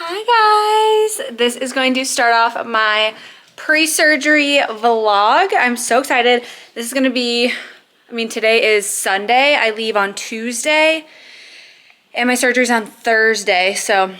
Hi guys! This is going to start off my pre-surgery vlog. I'm so excited. This is going to be, today is Sunday. I leave on Tuesday and my surgery's on Thursday. So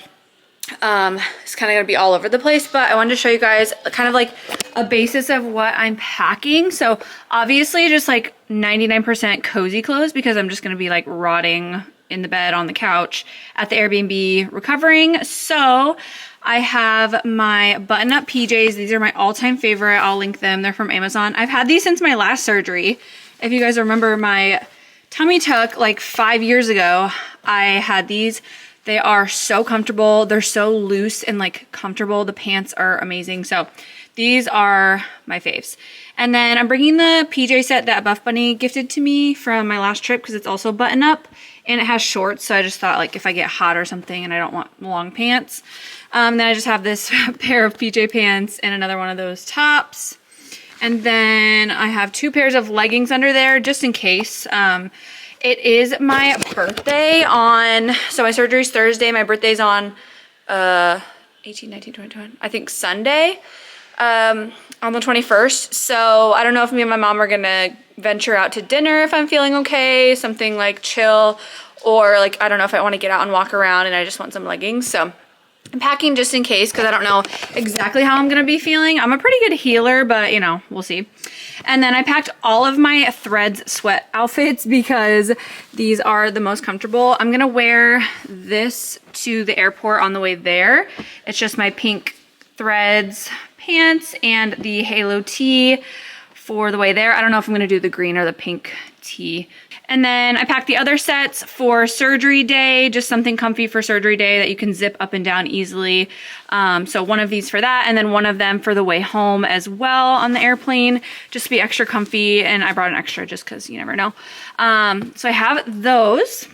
it's kind of going to be all over the place, but I wanted to show you guys kind of like a basis of what I'm packing. So obviously just like 99% cozy clothes because I'm just going to be like rotting in the bed on the couch at the Airbnb recovering. So I have my button-up PJs. These are my all-time favorite. I'll link them. They're from Amazon. I've had these since my last surgery. If you guys remember my tummy tuck like 5 years ago, I had these. They are so comfortable. They're so loose and like comfortable. The pants are amazing. So these are my faves. And then I'm bringing the PJ set that Buff Bunny gifted to me from my last trip because it's also button up and it has shorts. So I just thought like if I get hot or something and I don't want long pants, then I just have this pair of PJ pants and another one of those tops. And then I have 2 pairs of leggings under there just in case. It is my birthday so my surgery's Thursday. My birthday's on 18, 19, 20, 21, I think Sunday. On the 21st. So I don't know if me and my mom are gonna venture out to dinner if I'm feeling okay, something like chill, or like I don't know if I want to get out and walk around and I just want some leggings. So I'm packing just in case because I don't know exactly how I'm gonna be feeling. I'm a pretty good healer, but you know, we'll see. And then I packed all of my Threads sweat outfits because these are the most comfortable. I'm gonna wear this to the airport on the way there. It's just my pink Threads pants and the halo tee for the way there. I don't know if I'm gonna do the green or the pink tee. And then I packed the other sets for surgery day, just something comfy for surgery day that you can zip up and down easily. So one of these for that, and then one of them for the way home as well on the airplane, just to be extra comfy. And I brought an extra just because you never know. So I have those.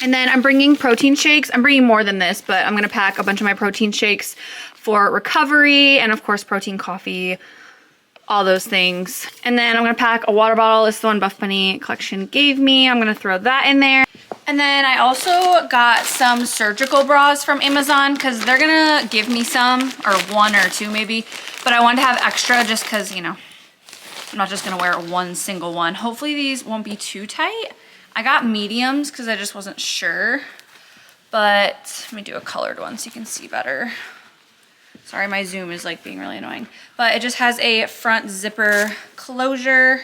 And then I'm bringing protein shakes. I'm bringing more than this, but I'm gonna pack a bunch of my protein shakes for recovery, and of course protein coffee, all those things. And then I'm gonna pack a water bottle. This is the one Buff Bunny collection gave me. I'm gonna throw that in there. And then I also got some surgical bras from Amazon because they're gonna give me some, or 1 or 2 maybe, but I wanted to have extra just because, you know, I'm not just gonna wear one single one. Hopefully these won't be too tight. I got mediums because I just wasn't sure, but let me do a colored one so you can see better. Sorry, my zoom is like being really annoying. But it just has a front zipper closure,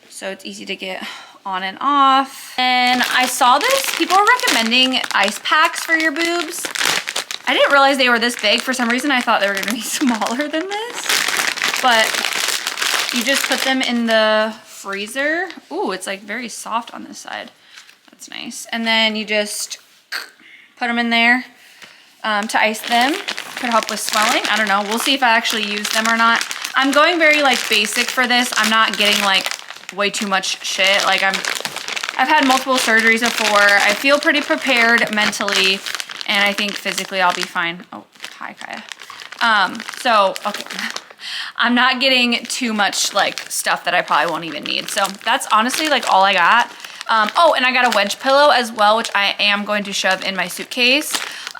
so it's easy to get on and off. And I saw this, people are recommending ice packs for your boobs. I didn't realize they were this big. For some reason, I thought they were gonna be smaller than this. But you just put them in the freezer. Ooh, it's like very soft on this side. That's nice. And then you just put them in there to ice them. Could help with swelling. I don't know. We'll see if I actually use them or not. I'm going very like basic for this. I'm not getting like way too much shit. Like I've had multiple surgeries before. I feel pretty prepared mentally, and I think physically I'll be fine. Oh, hi Kaya. So okay. I'm not getting too much like stuff that I probably won't even need. So that's honestly like all I got. Oh, and I got a wedge pillow as well, which I am going to shove in my suitcase.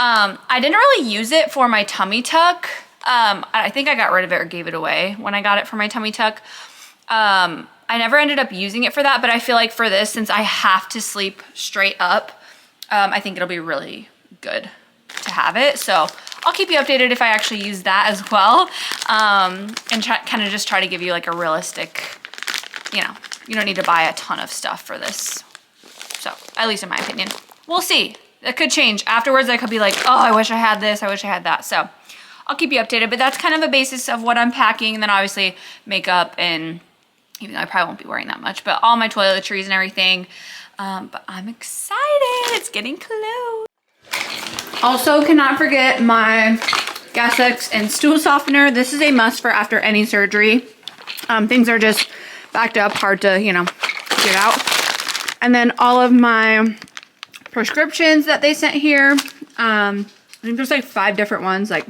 I didn't really use it for my tummy tuck. I think I got rid of it or gave it away when I got it for my tummy tuck. I never ended up using it for that, but I feel like for this, since I have to sleep straight up, I think it'll be really good to have it. So I'll keep you updated if I actually use that as well. And kind of just try to give you like a realistic, you know, you don't need to buy a ton of stuff for this. So at least in my opinion, we'll see. It could change. Afterwards, I could be like, oh, I wish I had this. I wish I had that. So I'll keep you updated, but that's kind of a basis of what I'm packing. And then obviously makeup, and even though I probably won't be wearing that much, but all my toiletries and everything. But I'm excited. It's getting close. Also, cannot forget my Gas X and stool softener. This is a must for after any surgery. Things are just backed up, hard to, you know, get out. And then all of my prescriptions that they sent here. I think there's like 5 different ones, like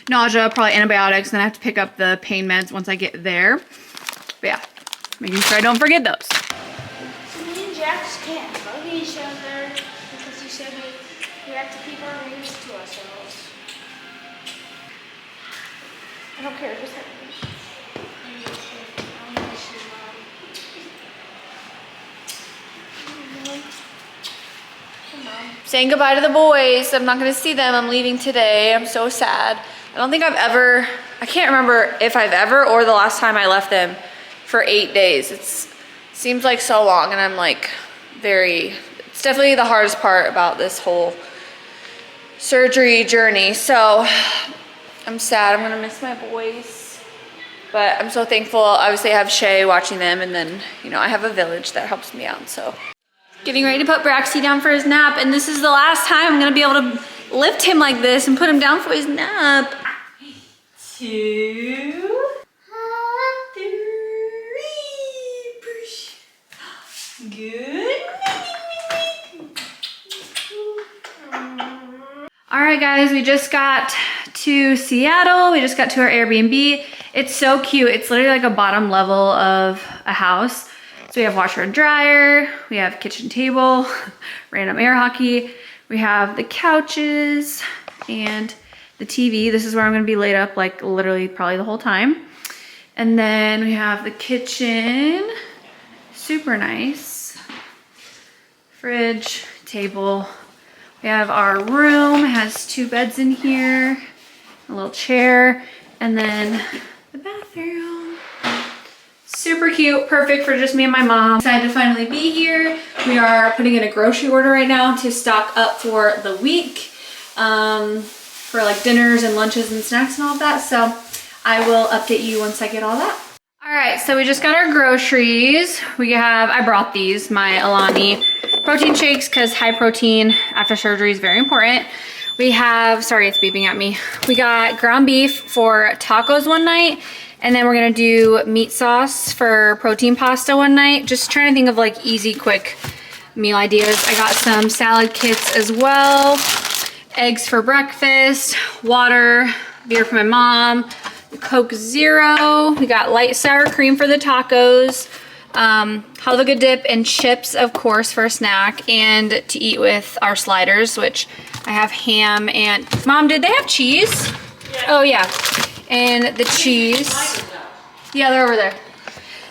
nausea, probably antibiotics, then I have to pick up the pain meds once I get there. But yeah, making sure I don't forget those. Me and Jax can't hug each other because you said we have to keep our names to ourselves. I don't care, just have me. Saying goodbye to the boys. I'm not gonna see them. I'm leaving today. I'm so sad. I don't think I can't remember if I've ever or the last time I left them for 8 days. It seems like so long, and I'm like it's definitely the hardest part about this whole surgery journey. So I'm sad. I'm gonna miss my boys, but I'm so thankful. Obviously I have Shay watching them, and then, you know, I have a village that helps me out, so. Getting ready to put Braxy down for his nap, and this is the last time I'm gonna be able to lift him like this and put him down for his nap. 2, 3, push. Good. All right, guys, we just got to Seattle. We just got to our Airbnb. It's so cute. It's literally like a bottom level of a house. So we have washer and dryer, we have kitchen table, random air hockey, we have the couches and the TV. This is where I'm gonna be laid up like literally probably the whole time. And then we have the kitchen, super nice. Fridge, table. We have our room, it has 2 beds in here, a little chair, and then the bathroom. Super cute, perfect for just me and my mom. Excited to finally be here. We are putting in a grocery order right now to stock up for the week, for like dinners and lunches and snacks and all of that. So I will update you once I get all that. All right, so we just got our groceries. I brought these, my Alani protein shakes, because high protein after surgery is very important. We have, sorry, it's beeping at me. We got ground beef for tacos one night, and then we're gonna do meat sauce for protein pasta one night. Just trying to think of like easy, quick meal ideas. I got some salad kits as well, eggs for breakfast, water, beer for my mom, Coke Zero. We got light sour cream for the tacos, halva dip and chips, of course, for a snack, and to eat with our sliders, which I have ham and... Mom, did they have cheese? Yeah. Oh, yeah. And the cheese. Yeah, they're over there.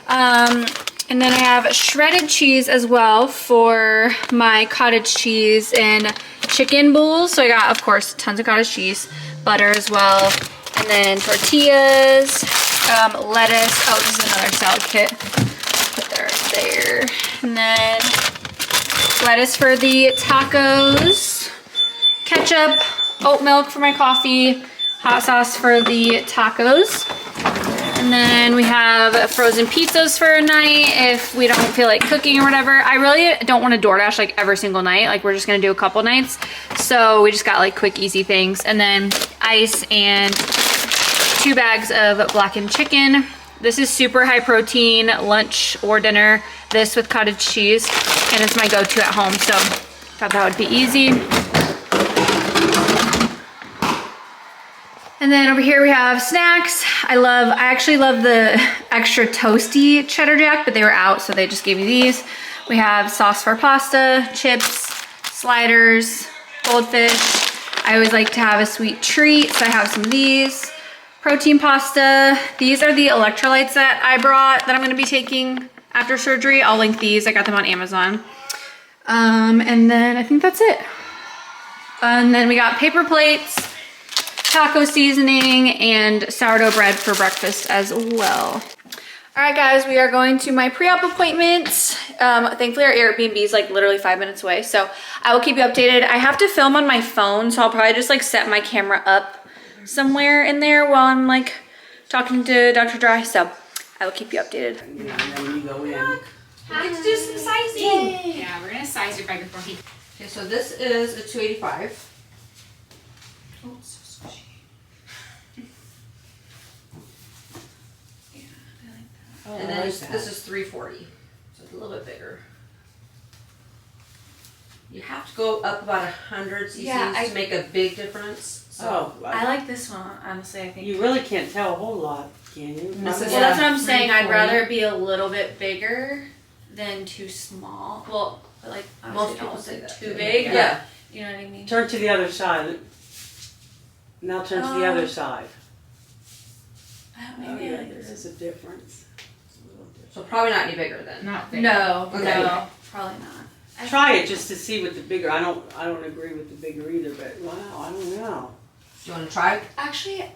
And then I have shredded cheese as well for my cottage cheese and chicken bowls. So I got, of course, tons of cottage cheese, butter as well, and then tortillas, lettuce. Oh, this is another salad kit. Put that right there. And then lettuce for the tacos, ketchup, oat milk for my coffee, hot sauce for the tacos. And then we have frozen pizzas for a night if we don't feel like cooking or whatever. I really don't want to DoorDash like every single night. Like, we're just gonna do a couple nights. So we just got like quick, easy things. And then ice and 2 bags of blackened chicken. This is super high protein lunch or dinner. This with cottage cheese, and it's my go-to at home. So thought that would be easy. And then over here we have snacks. I actually love the extra toasty cheddar jack, but they were out, so they just gave me these. We have sauce for pasta, chips, sliders, goldfish. I always like to have a sweet treat, so I have some of these. Protein pasta. These are the electrolytes that I brought that I'm gonna be taking after surgery. I'll link these, I got them on Amazon. And then I think that's it. And then we got paper plates, taco seasoning, and sourdough bread for breakfast as well. All right, guys, we are going to my pre-op appointment. Thankfully, our Airbnb is like literally 5 minutes away, so I will keep you updated. I have to film on my phone, so I'll probably just like set my camera up somewhere in there while I'm like talking to Dr. Dry, so I will keep you updated. Yeah, and then when you go in, Let's do some sizing. Yay. Yeah, we're gonna size it right before he... Okay, so this is a 285. Oh, it's so squishy. Yeah, I like that. Oh, and then this is 340, so it's a little bit bigger. You have to go up about 100 cc's to make a big difference. So I like this one, honestly, I think. You really can't tell a whole lot, can you? This is Well, that's what I'm saying. I'd 340. rather it be a little bit bigger than too small. Well, but like Most obviously people don't say say that too too. big. Yeah. But you know what I mean? Turn to the other side. Now turn to the other side. Maybe Oh, yeah, like there this. is a difference. It's a little different. So probably not any bigger then. Not big. No, Okay. no, probably not. Try it just to see what the bigger. I don't agree with the bigger either, but wow, I don't know. Do you want to try? Actually, I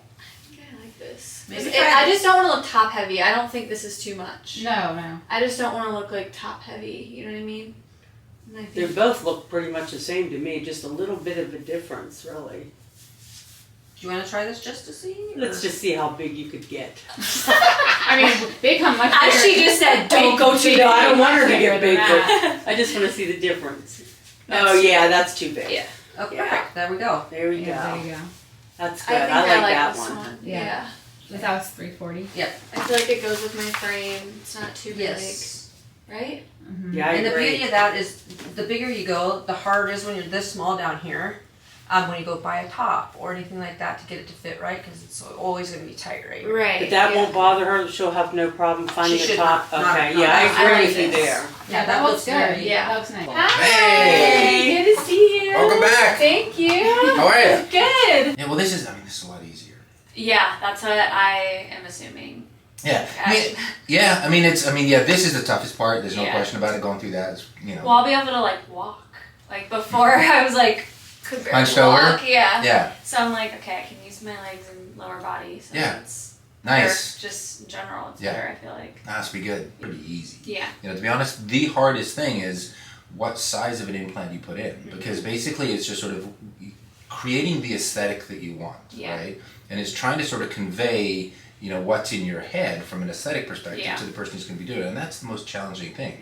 think I like this. Maybe try I just don't want to look top heavy. I don't think this is too much. No. I just don't want to look like top heavy. You know what I mean? And I They think both look pretty much the same to me, just a little bit of a difference, really. Do you want to try this just to see? Let's just see how big you could get. I mean, they come much bigger. as she just said, don't go too No, I big. don't want her to bigger get than big, that. but I just want to see the difference. That's Oh too yeah, big. that's too big. Yeah. Oh, Yeah. perfect. There we go. There we Yeah, go. there you go. That's I good. think I like that this one. one. Yeah. Yeah. That was 340. I feel like it goes with my frame. It's not too Yes. big, right? Mm-hmm. Yeah, I And the agree. beauty of that is, the bigger you go, the harder it is when you're this small down here. When you go buy a top or anything like that to get it to fit right, because it's always going to be tight right here. Right. But that yeah. won't bother her. She'll have no problem finding She a should top. not. Okay, Not- yeah, not- I I agree like with you this. there. Yeah, that looks good. very- yeah. That looks nice. Hi. Good to see you. Welcome back. Thank you. How are you? Good. Yeah, well, this is a lot easier. Yeah, that's what I am assuming. Yeah, this is the toughest part. There's no Yeah. question about it. Going through that, Well, I'll be able to like walk. Like before, I was like could barely Hunched over? walk. Yeah. yeah, So I'm like, okay, I can use my legs and lower body. So Yeah. it's nice. better. Just in general, it's Yeah. better. I feel like. That's pretty good. Pretty easy. Yeah. To be honest, the hardest thing is what size of an implant you put in, because basically it's just sort of creating the aesthetic that you want, Yeah. right? And it's trying to sort of convey, what's in your head from an aesthetic perspective Yeah. to the person who's going to be doing it, and that's the most challenging thing.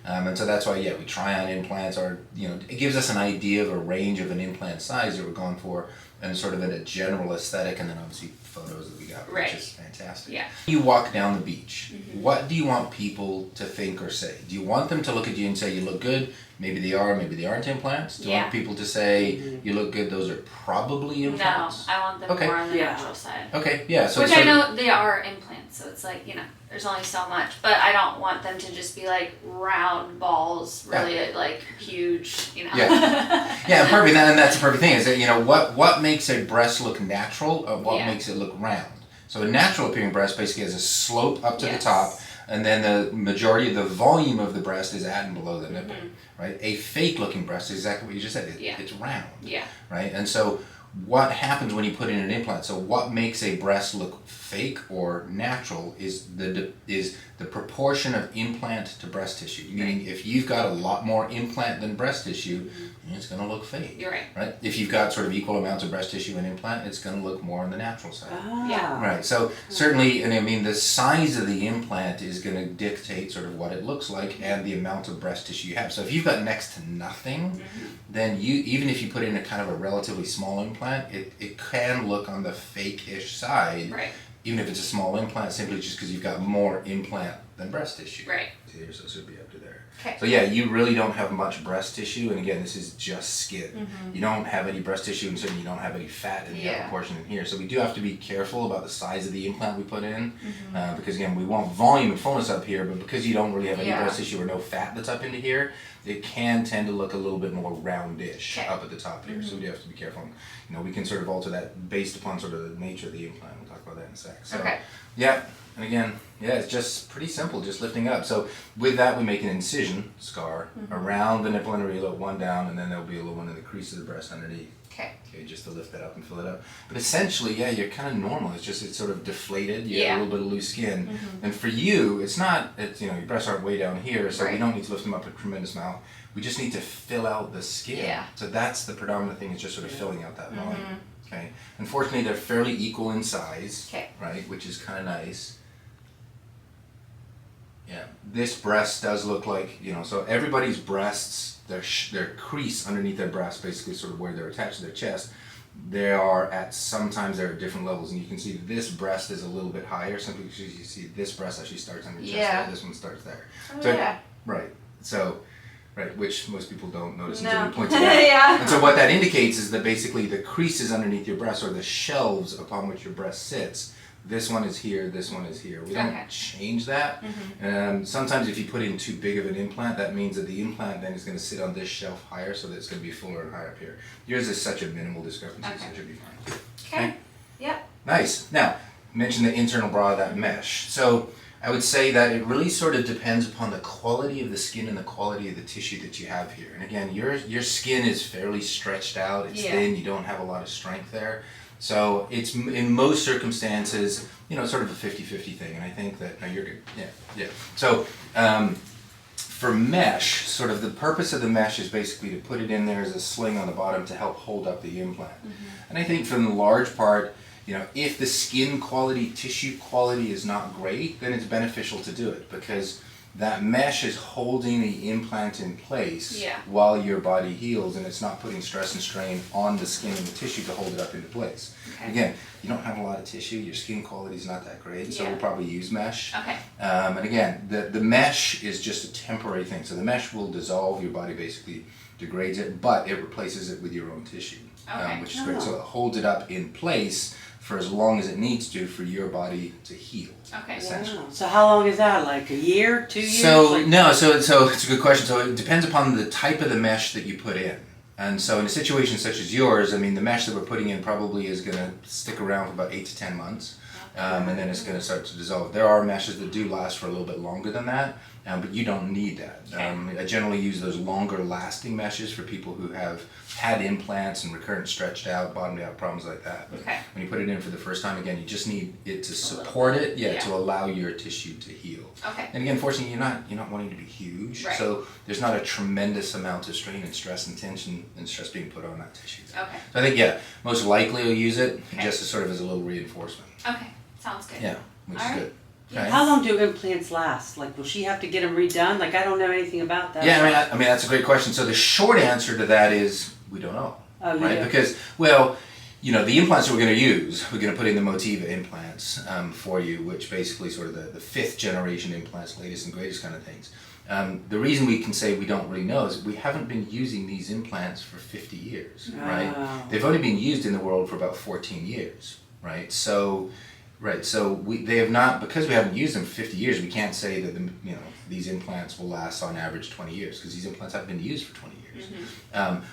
Mm-hmm. And so that's why, we try on implants, or it gives us an idea of a range of an implant size that we're going for, and sort of a general aesthetic, and then obviously photos that we got, Right. which is fantastic. Yeah. You walk down the beach. Mm-hmm. What do you want people to think or say? Do you want them to look at you and say you look good? Maybe they are, maybe they aren't implants. Do you Yeah. want people to say you look good? Those are probably No, implants. I want them Okay. more on the Yeah. natural side. Okay, yeah. So Which so I know they are implants, so it's like, there's only so much, but I don't want them to just be like round balls, really like huge, Yeah. Yeah, perfect. And that's the perfect thing is that what makes a breast look natural, or what Yeah. makes it look round. So a natural appearing breast basically has a slope up to the Yes. top, and then the majority of the volume of the breast is at and below the nipple, right? A fake looking breast is exactly what you just said. Yeah. It's round, Yeah. right? And so what happens when you put in an implant? So what makes a breast look fake or natural is the proportion of implant to breast tissue. Meaning, if you've got a lot more implant than breast tissue, it's going to look fake. You're right. Right? If you've got sort of equal amounts of breast tissue and implant, it's going to look more on the natural side. Yeah. Right. So certainly, and I mean, the size of the implant is going to dictate sort of what it looks like and the amount of breast tissue you have. So if you've got next to nothing, then even if you put in a kind of a relatively small implant, it can look on the fake-ish side. Right. Even if it's a small implant, simply just because you've got more implant than breast tissue. Right. Here, so it should be up to there. Okay. So yeah, you really don't have much breast tissue, and again, this is just skin. You don't have any breast tissue, and certainly you don't have any fat in the upper portion in here. So we do have to be careful about the size of the implant we put in, because again, we want volume and fullness up here, but because you don't really have any breast tissue or no fat that's up into here, it can tend to look a little bit more roundish up at the top here. So we do have to be careful. We can sort of alter that based upon sort of the nature of the implant. We'll talk about that in a sec. So, yeah, and again, it's just pretty simple, just lifting up. So with that, we make an incision scar around the nipple and areola, one down, and then there'll be a little one in the crease of the breast underneath. Okay. Just to lift that up and fill it up. But essentially, you're kind of normal. It's sort of deflated. You have a little bit of loose skin. And for you, it's your breasts aren't way down here, so we don't need to lift them up a tremendous amount. We just need to fill out the skin. Yeah. So that's the predominant thing, is just sort of filling out that volume. Okay. Unfortunately, they're fairly equal in size. Okay. Right, which is kind of nice. Yeah, this breast does look like, so everybody's breasts, their crease underneath their breast, basically sort of where they're attached to their chest, sometimes they're at different levels, and you can see this breast is a little bit higher, simply because you see this breast actually starts on your chest there, this one starts there. Right, right, which most people don't notice until you point it out. And so what that indicates is that basically the creases underneath your breast, or the shelves upon which your breast sits, this one is here, this one is here. We don't change that. Sometimes if you put in too big of an implant, that means that the implant then is going to sit on this shelf higher, so that it's going to be fuller and higher up here. Yours is such a minimal discrepancy, so it should be fine. Okay. Yep. Nice. Now, you mentioned the internal bra of that mesh. So I would say that it really sort of depends upon the quality of the skin and the quality of the tissue that you have here. And again, your skin is fairly stretched out. It's thin. You don't have a lot of strength there. So it's in most circumstances, sort of a 50-50 thing. And I think that, no, you're good. Yeah. So for mesh, sort of the purpose of the mesh is basically to put it in there as a sling on the bottom to help hold up the implant. And I think for the large part, if the skin quality, tissue quality is not great, then it's beneficial to do it because that mesh is holding the implant in place while your body heals, and it's not putting stress and strain on the skin and the tissue to hold it up into place. Okay. Again, you don't have a lot of tissue, your skin quality is not that great, so we'll probably use mesh. Okay. And again, the mesh is just a temporary thing. So the mesh will dissolve, your body basically degrades it, but it replaces it with your own tissue, which is great. So it holds it up in place for as long as it needs to for your body to heal. Okay. Essentially. Wow. So how long is that? Like a year, 2 years? So it's a good question. So it depends upon the type of the mesh that you put in. And so in a situation such as yours, I mean, the mesh that we're putting in probably is going to stick around for about 8 to 10 months. And then it's going to start to dissolve. There are meshes that do last for a little bit longer than that, but you don't need that. I generally use those longer lasting meshes for people who have had implants and recurrent stretched out, bottomed out problems like that. But when you put it in for the first time, again, you just need it to support it, to allow your tissue to heal. Okay. And again, fortunately, you're not wanting to be huge, so there's not a tremendous amount of strain and stress and tension and stress being put on that tissue. Okay. So I think, most likely you'll use it just as sort of as a little reinforcement. Okay. Sounds good. Yeah, which is good. Okay. How long do implants last? Like, will she have to get them redone? Like, I don't know anything about that. Yeah, I mean that's a great question. So the short answer to that is we don't know, right? Because, the implants that we're going to use, we're going to put in the Motiva implants for you, which basically sort of the 5th generation implants, latest and greatest kind of things. The reason we can say we don't really know is we haven't been using these implants for 50 years, right? They've only been used in the world for about 14 years, right? So they have not, because we haven't used them for 50 years, we can't say that these implants will last on average 20 years because these implants haven't been used for 20 years.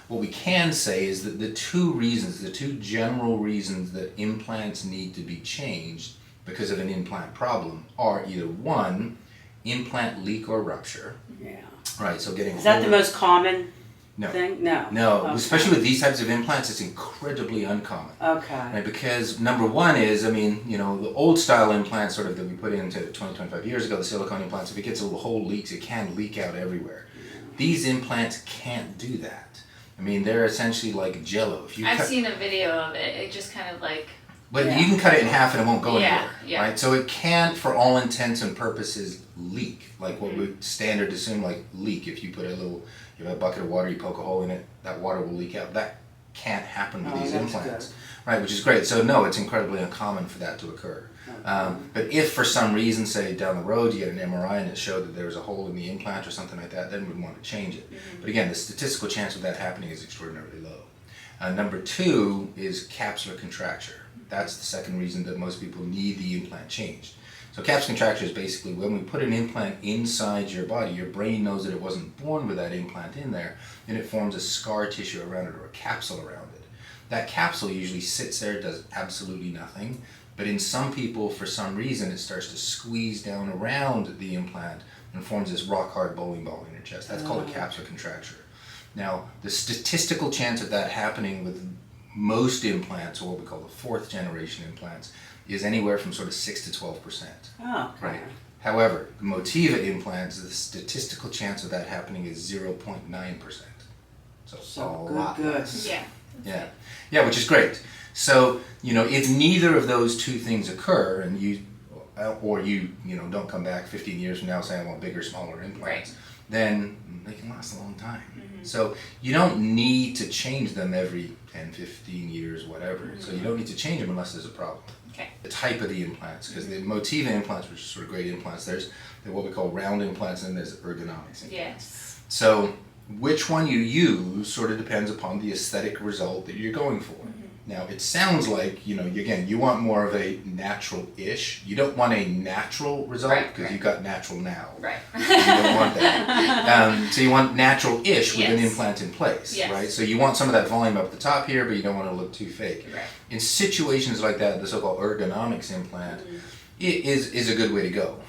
What we can say is that the two general reasons that implants need to be changed because of an implant problem are either one, implant leak or rupture. Yeah. Right, so getting Is that the most common thing? No. No, especially with these types of implants, it's incredibly uncommon. Okay. Right, because number one is, the old style implants sort of that we put into 20-25 years ago, the silicone implants, if it gets a hole leaks, it can leak out everywhere. These implants can't do that. They're essentially like Jell-O. I've seen a video of it. It just kind of like... But you can cut it in half and it won't go anywhere, right? So it can't, for all intents and purposes, leak. Like what we standard assume, like leak. If you put you have a bucket of water, you poke a hole in it, that water will leak out. That can't happen with these implants, right? Which is great. So no, it's incredibly uncommon for that to occur. But if for some reason, say down the road, you get an MRI and it showed that there was a hole in the implant or something like that, then we'd want to change it. But again, the statistical chance of that happening is extraordinarily low. Number 2 is capsular contracture. That's the second reason that most people need the implant changed. So capsular contracture is basically when we put an implant inside your body, your brain knows that it wasn't born with that implant in there, and it forms a scar tissue around it or a capsule around it. That capsule usually sits there, does absolutely nothing, but in some people, for some reason, it starts to squeeze down around the implant and forms this rock-hard bowling ball in your chest. That's called a capsular contracture. Now, the statistical chance of that happening with most implants, or what we call the 4th generation implants, is anywhere from sort of 6 to 12%. Oh, okay. Right. However, the Motiva implants, the statistical chance of that happening is 0.9%. So a lot less. Yeah, which is great. So, if neither of those two things occur and you don't come back 15 years from now saying I want bigger, smaller implants, then they can last a long time. So you don't need to change them every 10, 15 years, whatever. So you don't need to change them unless there's a problem. Okay. The type of the implants, because the Motiva implants, which are sort of great implants, there's what we call round implants and there's ergonomics implants. Yes. So which one you use sort of depends upon the aesthetic result that you're going for. Now it sounds like, again, you want more of a natural-ish. You don't want a natural result because you've got natural now. Right. You don't want that. So you want natural-ish with an Yes. implant in place, Yes. right? So you want some of that volume up the top here, but you don't want to look too fake. Right. In situations like that, the so-called ergonomics implant is a good way to go.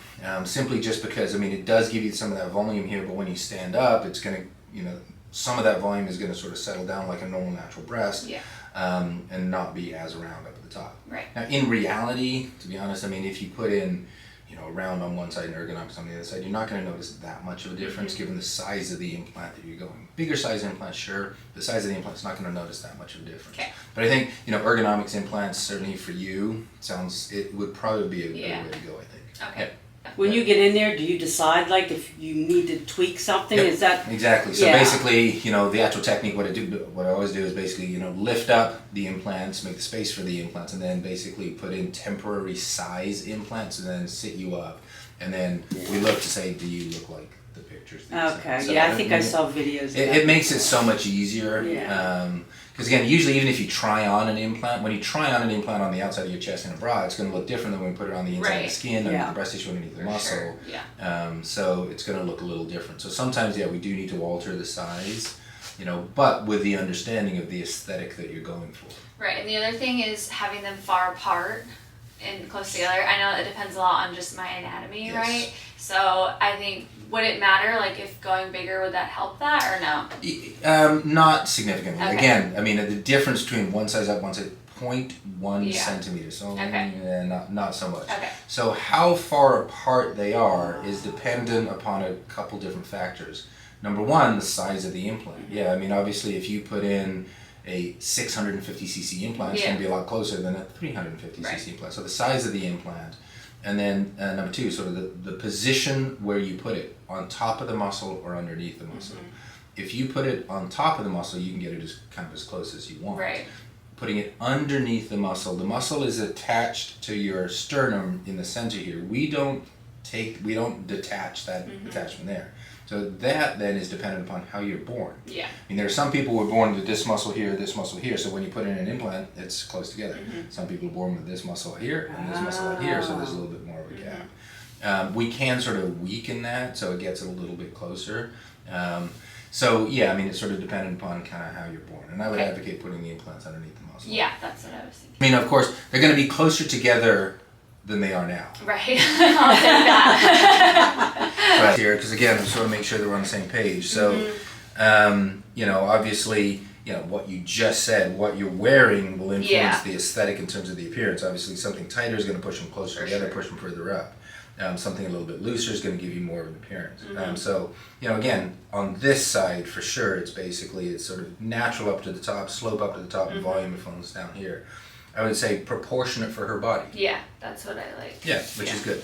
Simply just because, it does give you some of that volume here, but when you stand up, it's going to, some of that volume is going to sort of settle down like a normal natural breast. Yeah. And not be as round up at the top. Right. Now, in reality, to be honest, if you put in, a round on one side and ergonomics on the other side, you're not going to notice that much of a difference given the size of the implant that you're going. Bigger size implant, sure. The size of the implant's not going to notice that much of a difference. Okay. But I think, ergonomics implants, certainly for you, it would probably be a good way to go, I think. Okay. When you get in there, do you decide like if you need to tweak something? Yep, Is that exactly? So Yeah. basically, the actual technique, what I always do is basically, lift up the implants, make the space for the implants, and then basically put in temporary size implants, and then sit you up, and then we look to say, do you look like the pictures? That you okay? sent? So Yeah, I think I saw videos. Of that. It makes it so much easier. Yeah. Because again, usually even if you try on an implant, when you try on an implant on the outside of your chest and a bra, it's going to look different than when we put it on the inside of the Right. skin, underneath Yeah. the breast tissue, underneath the For muscle. sure. Yeah. So it's going to look a little different. So sometimes, we do need to alter the size, but with the understanding of the aesthetic that you're going for. Right, and the other thing is having them far apart and close together. I know it depends a lot on just my anatomy, Yes. right? So I think, would it matter, like if going bigger, would that help that or no? Not significantly. Okay. Again, the difference between one size up, one size 0.1 Yeah. centimeters. So Okay. not so much. Okay. So how far apart they are is dependent upon a couple different factors. Number one, the size of the implant. Yeah, obviously if you put in a 650cc implant, it's going to be a lot closer than a 350cc Right. implant. So the size of the implant. And then number two, sort of the position where you put it, on top of the muscle or underneath the muscle. If you put it on top of the muscle, you can get it as close as you want. Right. Putting it underneath the muscle is attached to your sternum in the center here. We don't detach that attachment there. So that then is dependent upon how you're born. Yeah. There are some people who are born with this muscle here, so when you put in an implant, it's close together. Some people are born with this muscle here and this muscle out here, so there's a little bit more of a gap. We can sort of weaken that so it gets a little bit closer. It's sort of dependent upon kind of how you're born. And I would advocate putting the implants underneath the muscle. Yeah, that's what I was thinking. Of course, they're going to be closer together than they are now. Right. I'll take that. Right here, because again, sort of make sure that we're on the same page. So, obviously, what you just said, what you're wearing will influence the aesthetic in terms of the appearance. Obviously, something tighter is going to push them closer together, push them further up. Something a little bit looser is going to give you more of an appearance. So, again, on this side, for sure, it's sort of natural up to the top, slope up to the top, and volume of phones down here. I would say proportionate for her body. Yeah, that's what I like. Yeah, which is good.